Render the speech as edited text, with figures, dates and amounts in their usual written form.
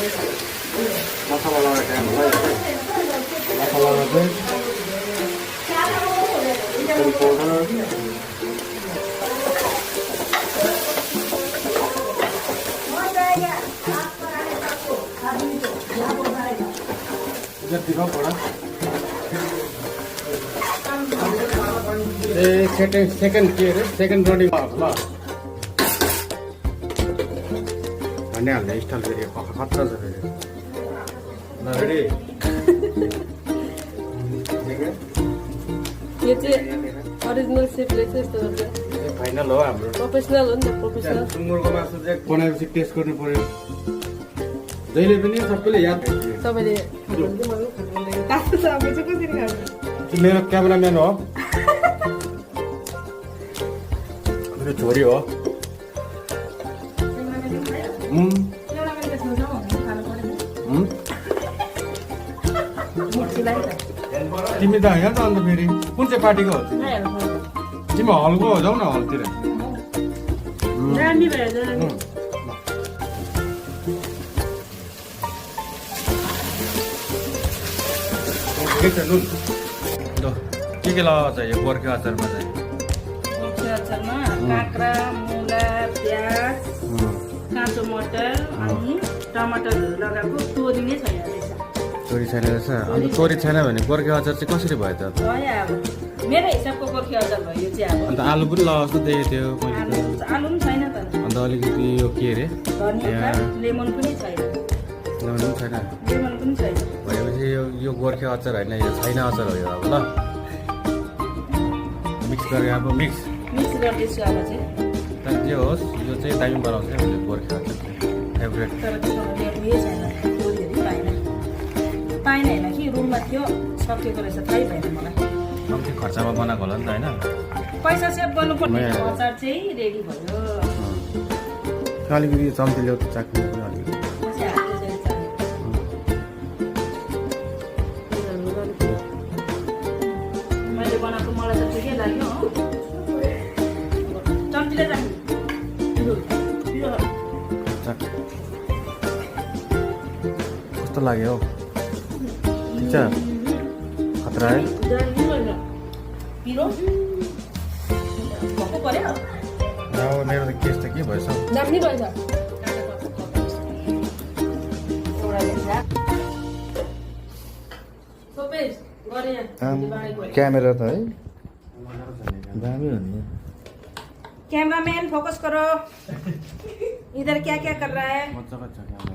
मसाला लगाएर टाइम होला मसालामा चाहिँ चिकन पाउडर जति भयो पडा ए सेकेन्ड के अरे सेकेन्ड रनिङ ल भन्ने हाल्ने स्टाइल फेरि खतरा छ फेरि ल रेडी यो चाहिँ ओरिजिनल सेफले चाहिँ यस्तो गर्छ फाइनल हो हाम्रो प्रोफेसनल हो नि त प्रोफेसनल सुँगुरको मासु चाहिँ बनाएपछि टेस्ट गर्नु पर्यो जहिले पनि सबैले याद तपाईँले तातो छ अब चाहिँ कसरी खानु मेरो क्यामेराम्यान हो मेरो छोरी हो तिमी त होइन त अन्त फेरि कुन चाहिँ पार्टीको हो तिमी हलको हो जाऊ न हलतिर के लगाएको छ यो गोर्खे अचारमा चाहिँ गोर्खे अचारमा काँक्रा मुला प्याज काँचो मटर अनि टमाटरहरू लगाएको तोरी नै छैन रहेछ तोरी छैन रहेछ अन्त तोरी छैन भने गोर्खे अचार चाहिँ कसरी भयो त भयो अब मेरो हिसाबको गोर्खे अचार भयो यो चाहिँ अब अन्त आलु पनि लगाएको जस्तो देखेको थियो आलु पनि छैन त अन्त अलिकति यो के अरे धनिया लेमन पनि छैन लेमन पनि छैन लेमन पनि छैन भनेपछि यो गोर्खे अचार होइन यो छैन अचार हो यो अब ल मिक्स गरेर अब मिक्स गर्दैछु अब चाहिँ तर जे होस् यो चाहिँ दामी बनाउँछ मैले गोर्खे अचार फेभरेट तर त्यसमा उयो छैन तोरीहरू पाएन होइन कि रुममा थियो सकिएको रहेछ थाहै भएन मलाई कम्ती खर्चमा बनाएको होला नि त होइन पैसा सेभ गर्नुपर्ने अचार चाहिँ रेडी भयो अलिकति चम्ची ल्याउ चाक्नु पनि अलिकति मैले बनाएको मलाई त ठिकै लाग्यो हो चम्चीले कस्तो लाग्यो हौ ठिक छ खतरा है पिरो भक्कु पर्यो मेरो त केस त के भएछ दामी भएछ क्यामेरा त है दामी हो नि कैमरामैन फोकस करो इधर क्या क्या कर रहा है मजाको छ क्यामेरा